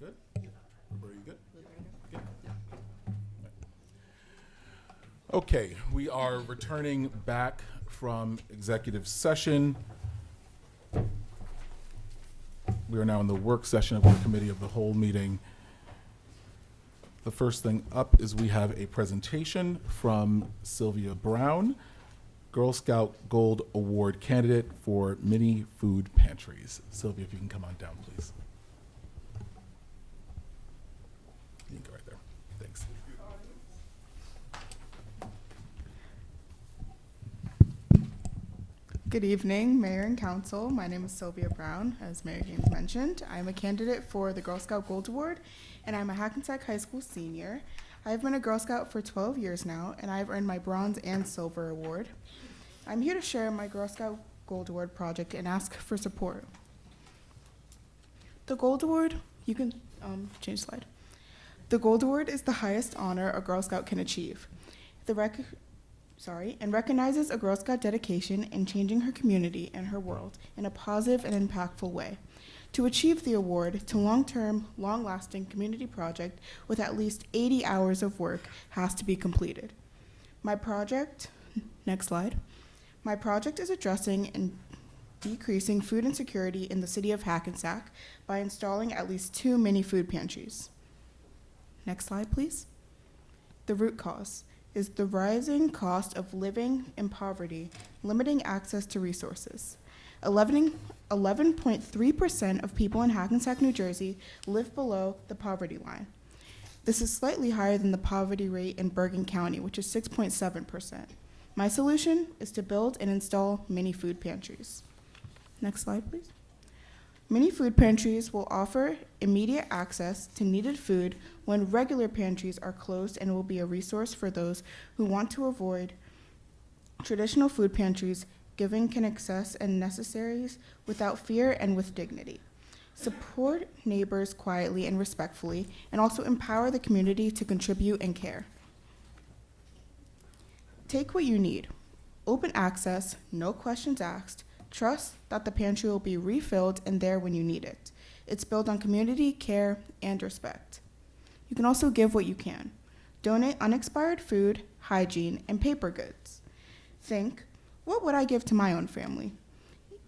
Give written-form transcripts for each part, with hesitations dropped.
good? Roberta, you good? Good? Okay, we are returning back from executive session. We are now in the work session of the Committee of the Whole meeting. The first thing up is we have a presentation from Sylvia Brown, Girl Scout Gold Award candidate for mini food pantries. Sylvia, if you can come on down, please. You can go right there. Thanks. Good evening, Mayor and Council. My name is Sylvia Brown, as Mayor James mentioned. I'm a candidate for the Girl Scout Gold Award, and I'm a Hackensack High School senior. I've been a Girl Scout for 12 years now, and I've earned my Bronze and Silver Award. I'm here to share my Girl Scout Gold Award project and ask for support. The Gold Award, you can change slide. The Gold Award is the highest honor a Girl Scout can achieve. And recognizes a Girl Scout dedication in changing her community and her world in a positive and impactful way. To achieve the award to long-term, long-lasting community project with at least 80 hours of work has to be completed. My project, next slide. My project is addressing and decreasing food insecurity in the city of Hackensack by installing at least 2 mini food pantries. Next slide, please. The root cause is the rising cost of living in poverty, limiting access to resources. 11.3% of people in Hackensack, New Jersey live below the poverty line. This is slightly higher than the poverty rate in Bergen County, which is 6.7%. My solution is to build and install mini food pantries. Next slide, please. Mini food pantries will offer immediate access to needed food when regular pantries are closed and will be a resource for those who want to avoid traditional food pantries, giving can access and necessaries without fear and with dignity. Support neighbors quietly and respectfully, and also empower the community to contribute and care. Take what you need. Open access, no questions asked. Trust that the pantry will be refilled and there when you need it. It's built on community, care, and respect. You can also give what you can. Donate unexpired food, hygiene, and paper goods. Think, what would I give to my own family?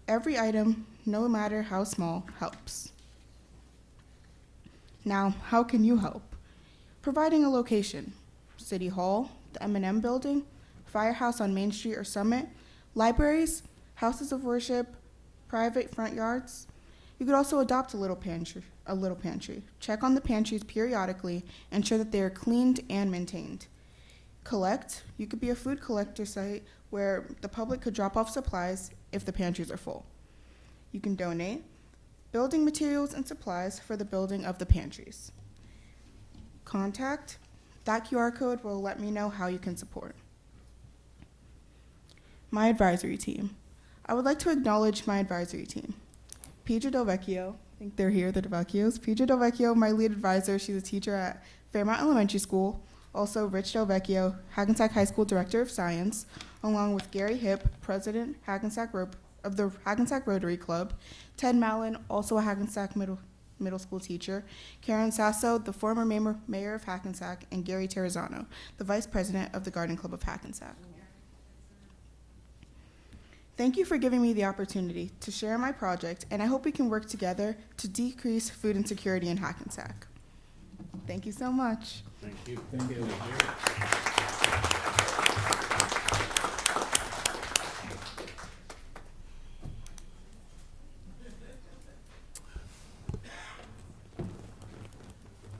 Every item, no matter how small, helps. Now, how can you help? Providing a location. City Hall, the M&M building, Firehouse on Main Street or Summit, libraries, houses of worship, private front yards. You could also adopt a little pantry. Check on the pantries periodically, ensure that they are cleaned and maintained. Collect. You could be a food collector site where the public could drop off supplies if the pantries are full. You can donate building materials and supplies for the building of the pantries. Contact. That QR code will let me know how you can support. My advisory team. I would like to acknowledge my advisory team. Pedro Del Vecchio, I think they're here, the Del Vecchios. Pedro Del Vecchio, my lead advisor, she's a teacher at Fairmount Elementary School. Also, Rich Del Vecchio, Hackensack High School Director of Science, along with Gary Hipp, President of the Hackensack Rotary Club, Ted Mallon, also a Hackensack middle school teacher, Karen Sasso, the former mayor of Hackensack, and Gary Terrazzano, the Vice President of the Garden Club of Hackensack. Thank you for giving me the opportunity to share my project, and I hope we can work together to decrease food insecurity in Hackensack. Thank you so much. Thank you. Thank you.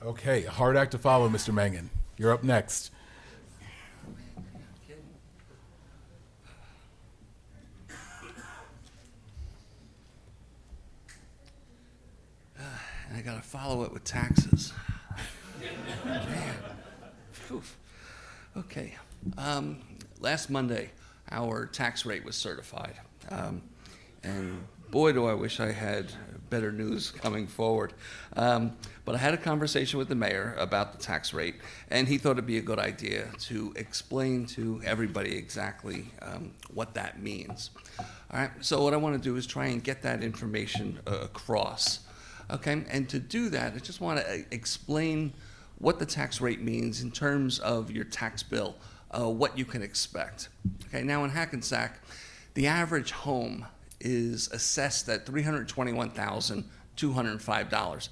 Okay, a hard act to follow, Mr. Mangan. You're up next. And I gotta follow it with taxes. Man. Whew. Okay. Last Monday, our tax rate was certified. And boy, do I wish I had better news coming forward. But I had a conversation with the mayor about the tax rate, and he thought it'd be a good idea to explain to everybody exactly what that means. All right, so what I want to do is try and get that information across. Okay, and to do that, I just want to explain what the tax rate means in terms of your tax bill, what you can expect. Okay, now in Hackensack, the average home is assessed at $321,205,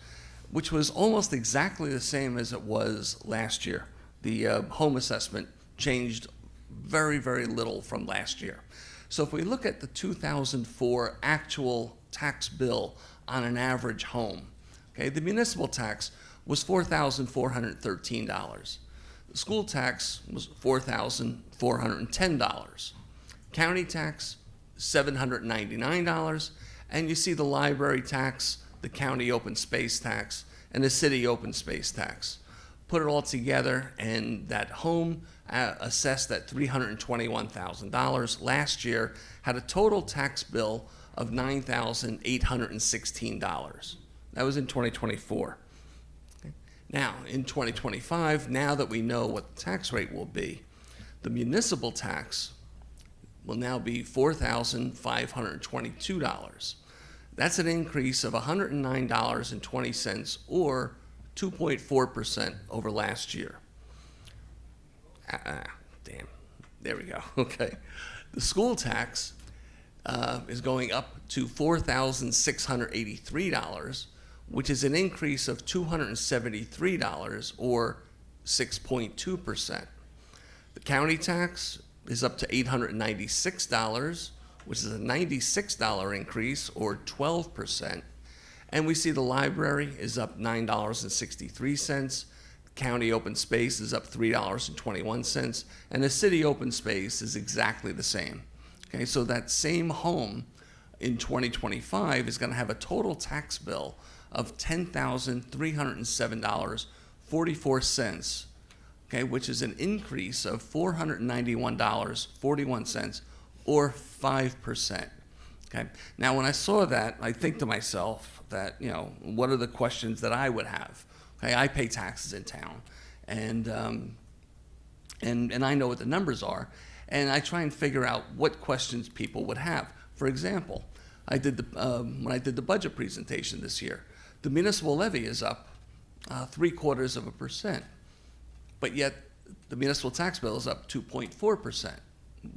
which was almost exactly the same as it was last year. The home assessment changed very, very little from last year. So if we look at the 2004 actual tax bill on an average home, okay, the municipal tax was $4,413. The school tax was $4,410. County tax, $799. And you see the library tax, the county open space tax, and the city open space tax. Put it all together, and that home assessed at $321,000 last year had a total tax bill of $9,816. That was in 2024. Okay. Now, in 2025, now that we know what the tax rate will be, the municipal tax will now be $4,522. That's an increase of $109.20, or 2.4% over last year. Damn. There we go. Okay. The school tax is going up to $4,683, which is an increase of $273, or 6.2%. The county tax is up to $896, which is a $96 increase, or 12%. And we see the library is up $9.63. County open space is up $3.21, and the city open space is exactly the same. Okay, so that same home in 2025 is going to have a total tax bill of $10,307.44, okay, which is an increase of $491.41, or 5%. Okay. Now, when I saw that, I think to myself that, what are the questions that I would have? Okay, I pay taxes in town, and I know what the numbers are, and I try and figure out what questions people would have. For example, when I did the budget presentation this year, the municipal levy is up 0.75%, but yet the municipal tax bill is up 2.4%.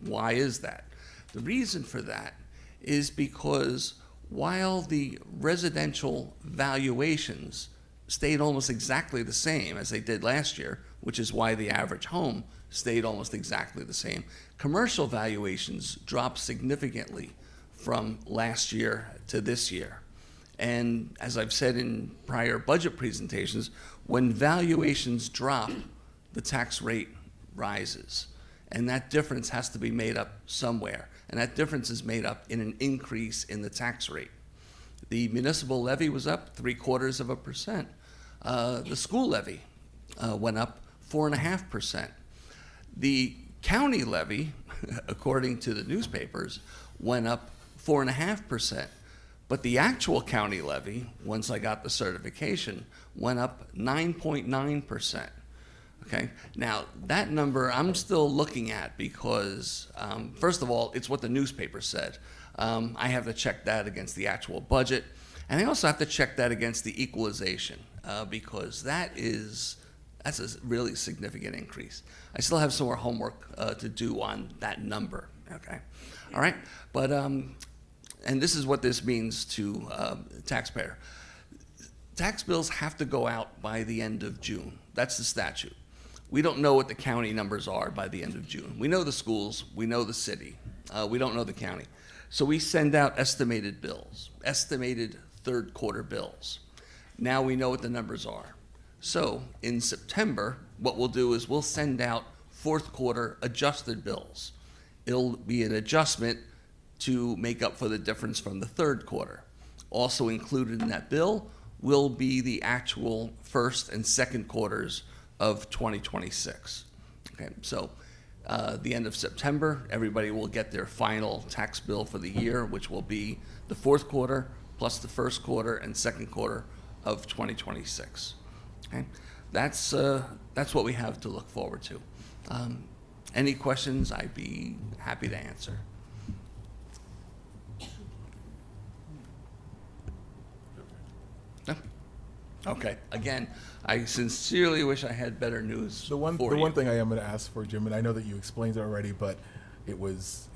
Why is that? The reason for that is because while the residential valuations stayed almost exactly the same as they did last year, which is why the average home stayed almost exactly the same, commercial valuations dropped significantly from last year to this year. And as I've said in prior budget presentations, when valuations drop, the tax rate rises. And that difference has to be made up somewhere. And that difference is made up in an increase in the tax rate. The municipal levy was up 0.75%. The school levy went up 4.5%. The county levy, according to the newspapers, went up 4.5%. But the actual county levy, once I got the certification, went up 9.9%. Okay. Now, that number I'm still looking at because, first of all, it's what the newspaper said. I have to check that against the actual budget. And I also have to check that against the equalization because that's a really significant increase. I still have some more homework to do on that number. Okay. All right. But, and this is what this means to the taxpayer. Tax bills have to go out by the end of June. That's the statute. We don't know what the county numbers are by the end of June. We know the schools, we know the city, we don't know the county. So we send out estimated bills, estimated third quarter bills. Now we know what the numbers are. So in September, what we'll do is we'll send out fourth quarter adjusted bills. It'll be an adjustment to make up for the difference from the third quarter. Also included in that bill will be the actual first and second quarters of 2026. Okay, so the end of September, everybody will get their final tax bill for the year, which will be the fourth quarter plus the first quarter and second quarter of 2026. Okay, that's what we have to look forward to. Any questions? I'd be happy to answer. No? Okay. Again, I sincerely wish I had better news The one for you. thing I am going to ask for, Jim, and I know that you explained it already, but it was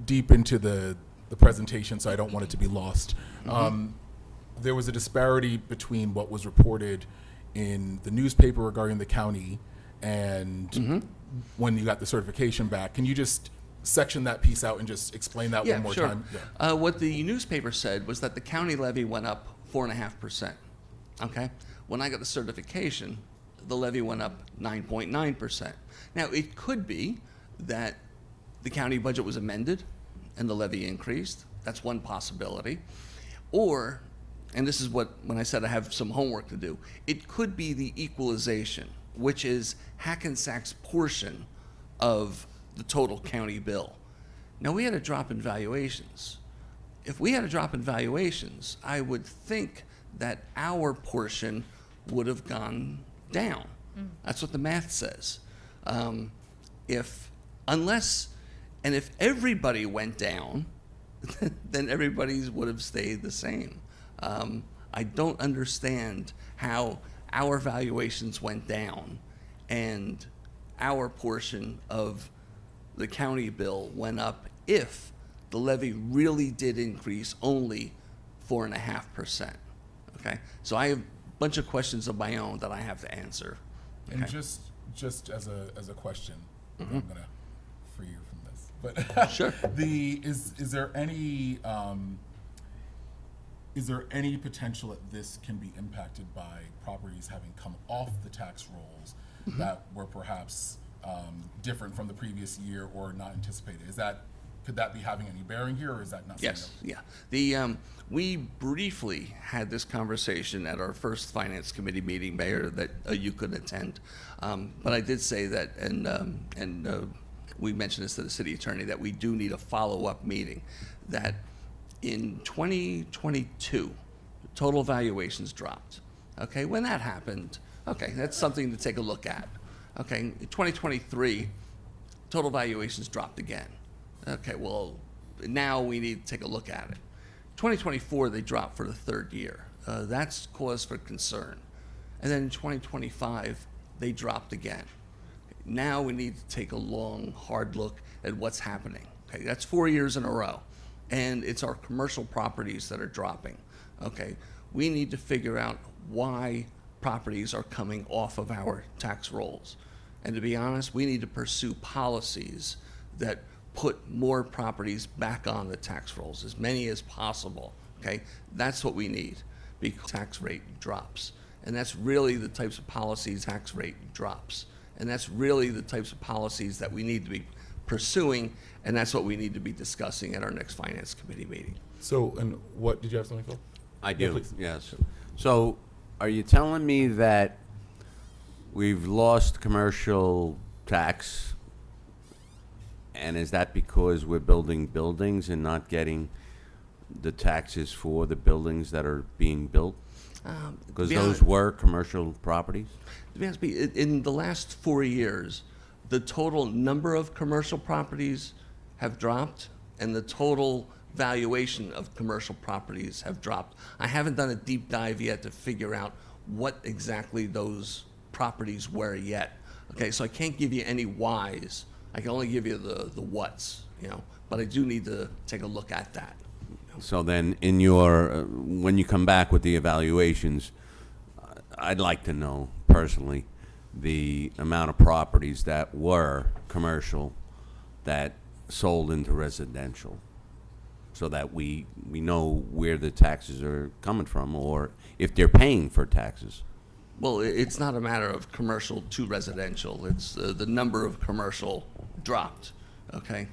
deep into the presentation, so I don't want it to be lost. There was a disparity between what was reported in the newspaper regarding the county and when you got the certification back. Can you just section that piece out and just explain that one more sure. time? Yeah. What the newspaper said was that the county levy went up 4.5%. Okay? When I got the certification, the levy went up 9.9%. Now, it could be that the county budget was amended and the levy increased. That's one possibility. Or, and this is when I said I have some homework to do, it could be the equalization, which is Hackensack's portion of the total county bill. Now, we had a drop in valuations. If we had a drop in valuations, I would think that our portion would have gone down. That's what the math says. If everybody went down, then everybody's would have stayed the same. I don't understand how our valuations went down and our portion of the county bill went up if the levy really did increase only 4.5%. Okay, so I have a bunch of questions of my own that I have to answer. And Okay. just as a question, I'm going to free you from this. But Sure. Is there any potential that this can be impacted by properties having come off the tax rolls that were perhaps different from the previous year or not anticipated? Could that be having any bearing here, or is that not? Yes, yeah. We briefly had this conversation at our first finance committee meeting, Mayor, that you could attend. But I did say that, and we mentioned this to the city attorney, that we do need a follow-up meeting. That in 2022, total valuations dropped. Okay, when that happened, okay, that's something to take a look at. Okay, in 2023, total valuations dropped again. Okay, well, now we need to take a look at it. 2024, they dropped for the third year. That's cause for concern. And then in 2025, they dropped again. Now we need to take a long, hard look at what's happening. Okay, that's 4 years in a row. And it's our commercial properties that are dropping. Okay, we need to figure out why properties are coming off of our tax rolls. And to be honest, we need to pursue policies that put more properties back on the tax rolls, as many as possible, okay? That's what we need, because tax rate drops. And that's really the types of policies tax rate drops. And that's really the types of policies that we need to be pursuing, and that's what we need to be discussing at our next finance committee meeting. So, and what, did you have something, Phil? I Yeah, do, please. yes. So are you telling me that we've lost commercial tax, and is that because we're building buildings and not getting the taxes for the buildings that are being built? Because be those honest- were commercial properties? To be honest with you, in the last 4 years, the total number of commercial properties have dropped, and the total valuation of commercial properties have dropped. I haven't done a deep dive yet to figure out what exactly those properties were yet. Okay, so I can't give you any whys. I can only give you the whats, but I do need to take a look at that. So then in your, when you come back with the evaluations, I'd like to know personally the amount of properties that were commercial that sold into residential, so that we know where the taxes are coming from, or if they're paying for taxes. Well, it's not a matter of commercial to residential. It's the number of commercial dropped, okay?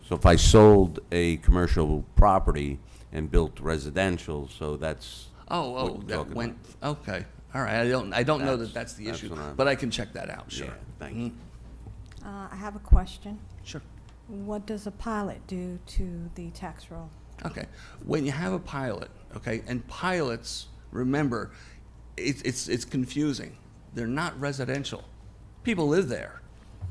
So if I sold a commercial property and built residential, so that's what Oh, you're that talking went, okay. All right, I don't know that that's the That's issue, what I'm- but I can check that out, sure. Yeah, thank you. I have a question. Sure. What does a pilot do to the tax roll? Okay. When you have a pilot, okay, and pilots, remember, it's confusing. They're not residential. People live there,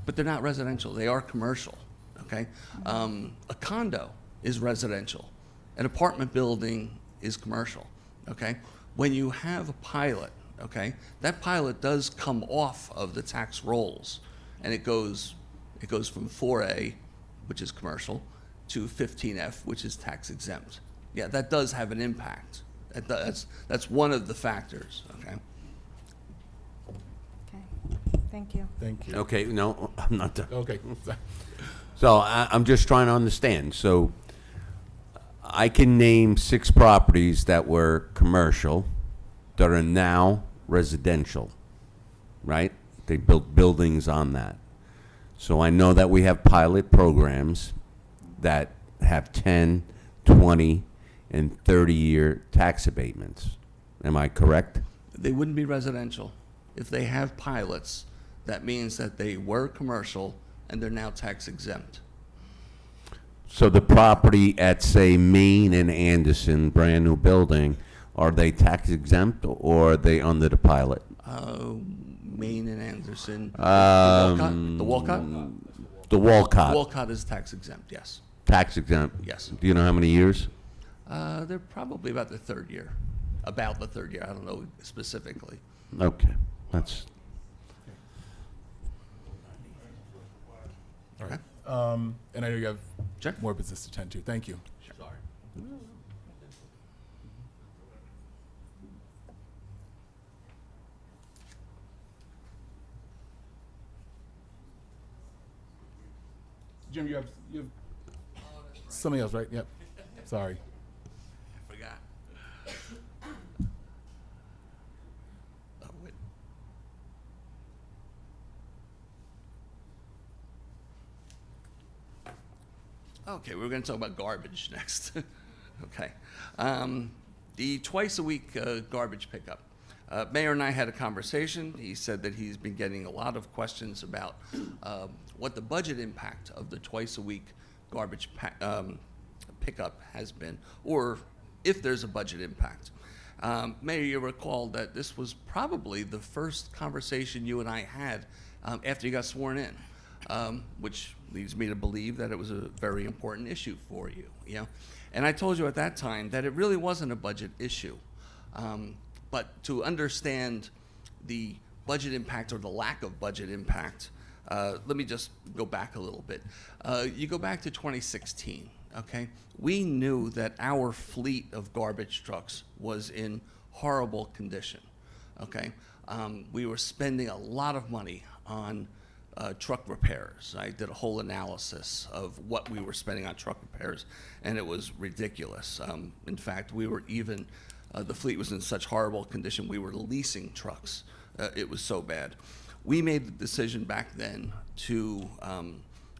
but they're not residential. They are commercial, okay? A condo is residential. An apartment building is commercial, okay? when you have a pilot, okay, that pilot does come off of the tax rolls, and it goes from 4A, which is commercial, to 15F, which is tax exempt. Yeah, that does have an impact. That's one of the factors, okay? Okay, thank you. Thank you. Okay, no, I'm not done. Okay. So I'm just trying to understand. So I can name 6 properties that were commercial that are now residential, right? They built buildings on that. So I know that we have pilot programs that have 10, 20, and 30-year tax abatements. Am I correct? They wouldn't be residential. If they have pilots, that means that they were commercial and they're now tax exempt. So the property at, say, Main and Anderson, brand new building, are they tax exempt or are they under the pilot? Main and Anderson. Um, The Walcott? The Walcott, Walcott is tax exempt, yes. tax exempt. Yes. Do you know how many years? They're probably about the third year. About the third year. I don't know specifically. Okay, that's, All right. And I know you have Sure. more business to tend to. Thank you. Sorry. Jim, you have something else, right? Yep. Sorry. I forgot. Oh, wait. Okay, we're going to talk about garbage next. Okay. The twice-a-week garbage pickup. Mayor and I had a conversation. He said that he's been getting a lot of questions about what the budget impact of the twice-a-week garbage pickup has been, or if there's a budget impact. Mayor, you recall that this was probably the first conversation you and I had after you got sworn in, which leads me to believe that it was a very important issue for you, you know? And I told you at that time that it really wasn't a budget issue. But to understand the budget impact or the lack of budget impact, let me just go back a little bit. You go back to 2016, okay? We knew that our fleet of garbage trucks was in horrible condition, okay? We were spending a lot of money on truck repairs. I did a whole analysis of what we were spending on truck repairs, and it was ridiculous. In fact, we were even, the fleet was in such horrible condition, we were leasing trucks. It was so bad. We made the decision back then to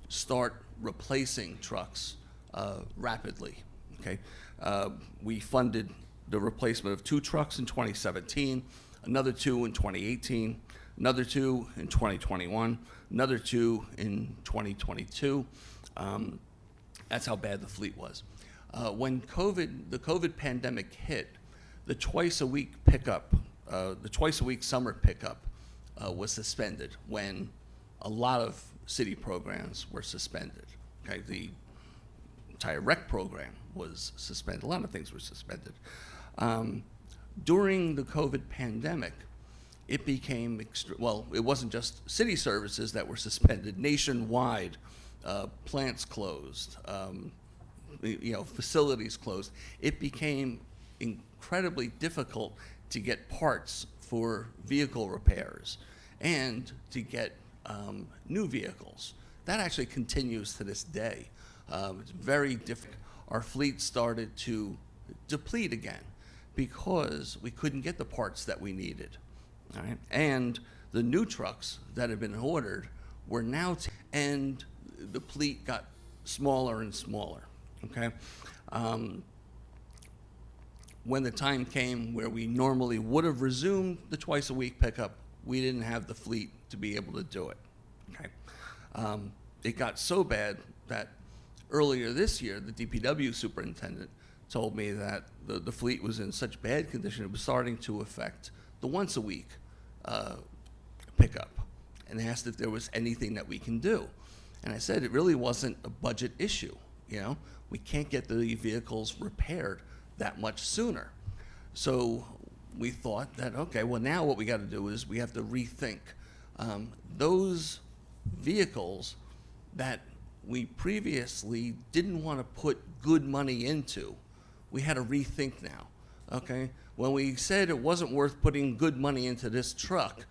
start replacing trucks rapidly, okay? We funded the replacement of 2 trucks in 2017, another 2 in 2018, another 2 in 2021, another 2 in 2022. That's how bad the fleet was. When the COVID pandemic hit, the twice-a-week pickup, the twice-a-week summer pickup was suspended when a lot of city programs were suspended. Okay, the entire rec program was suspended. A lot of things were suspended. During the COVID pandemic, it became, well, it wasn't just city services that were suspended. Nationwide, plants closed, facilities closed. It became incredibly difficult to get parts for vehicle repairs and to get new vehicles. That actually continues to this day. It's very difficult. Our fleet started to deplete again because we couldn't get the parts that we needed. All right? And the new trucks that had been ordered were now, and the fleet got smaller and smaller, okay? When the time came where we normally would have resumed the twice-a-week pickup, we didn't have the fleet to be able to do it, okay? It got so bad that earlier this year, the DPW superintendent told me that the fleet was in such bad condition, it was starting to affect the once-a-week pickup, and asked if there was anything that we can do. And I said it really wasn't a budget issue, you know? We can't get the vehicles repaired that much sooner. So we thought that, okay, well, now what we got to do is we have to rethink those vehicles that we previously didn't want to put good money into. We had to rethink now, okay? When we said it wasn't worth putting good money into this truck,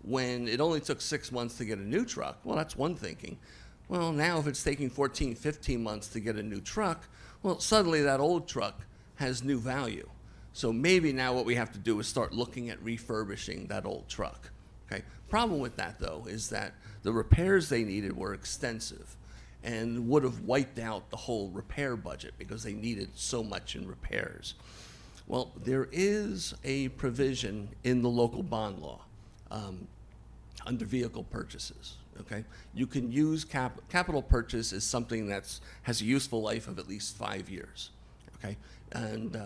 when it only took 6 months to get a new truck, well, that's one thinking. Well, now if it's taking 14, 15 months to get a new truck, well, suddenly that old truck has new value. So maybe now what we have to do is start looking at refurbishing that old truck, okay? Problem with that, though, is that the repairs they needed were extensive and would have wiped out the whole repair budget because they needed so much in repairs. Well, there is a provision in the local bond law under vehicle purchases, okay? You can use capital purchase as something that's has a useful life of at least 5 years, okay? And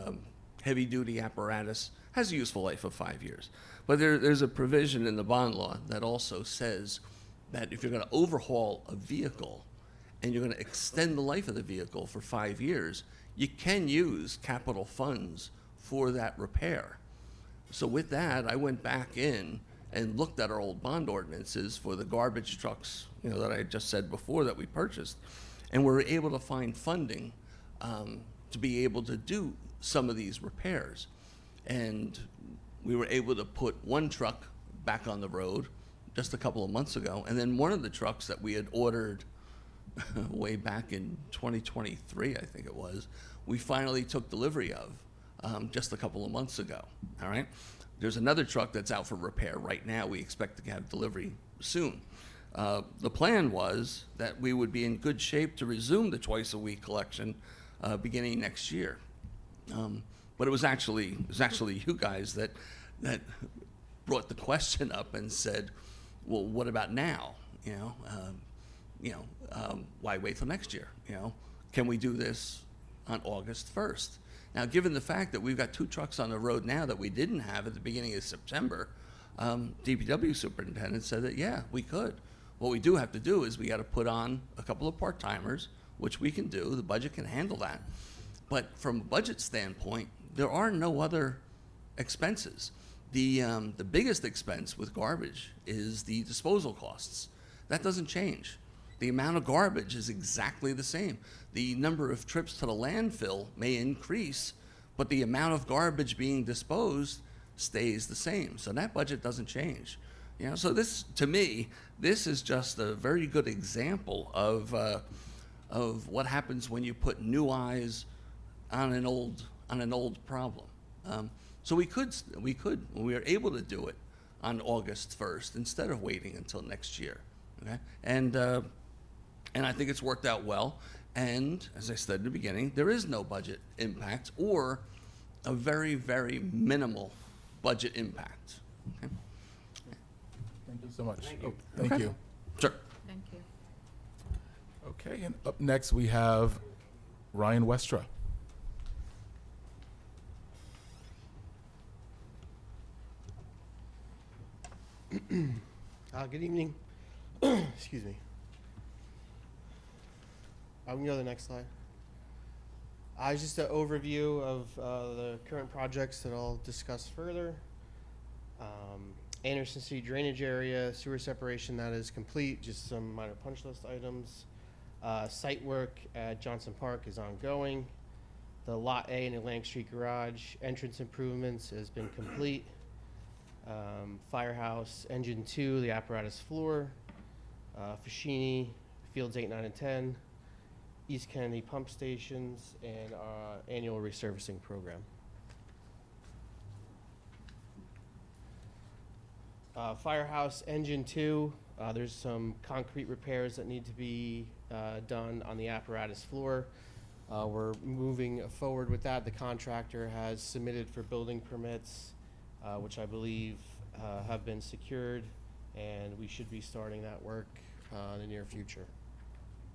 heavy-duty apparatus has a useful life of 5 years. But there's a provision in the bond law that also says that if you're going to overhaul a vehicle and you're going to extend the life of the vehicle for 5 years, you can use capital funds for that repair. So with that, I went back in and looked at our old bond ordinances for the garbage trucks, that I just said before that we purchased, and we were able to find funding to be able to do some of these repairs. And we were able to put one truck back on the road just a couple of months ago, and then one of the trucks that we had ordered way back in 2023, I think it was, we finally took delivery of just a couple of months ago, all right? There's another truck that's out for repair right now. We expect to have delivery soon. The plan was that we would be in good shape to resume the twice-a-week collection beginning next year. But it was actually you guys that brought the question up and said, well, what about now? Why wait till next year? Can we do this on August 1st? Now, given the fact that we've got 2 trucks on the road now that we didn't have at the beginning of September, DPW superintendent said that, yeah, we could. What we do have to do is we got to put on a couple of part-timers, which we can do. The budget can handle that. But from a budget standpoint, there are no other expenses. The biggest expense with garbage is the disposal costs. That doesn't change. The amount of garbage is exactly the same. The number of trips to the landfill may increase, but the amount of garbage being disposed stays the same. So that budget doesn't change. So this, to me, this is just a very good example of what happens when you put new eyes on an old problem. So we were able to do it on August 1st instead of waiting until next year. Okay, and I think it's worked out well. And as I said in the beginning, there is no budget impact or a very, very minimal budget impact. Okay. Thank you so much. Thank you. Thank Okay. you. Sure. Thank you. Okay, and up next we have Ryan Westra. Good evening. Excuse me. We can go to the next slide. It's just an overview of the current projects that I'll discuss further. Anderson Street drainage area, sewer separation, that is complete, just some minor punch list items. Site work at Johnson Park is ongoing. The Lot A in Atlantic Street Garage entrance improvements has been complete. Firehouse, Engine 2, the apparatus floor, Fashini, Fields 8, 9, and 10, East Kennedy pump stations, and our annual resurfacing program. Firehouse, Engine 2, there's some concrete repairs that need to be done on the apparatus floor. We're moving forward with that. The contractor has submitted for building permits, which I believe have been secured, and we should be starting that work in the near future.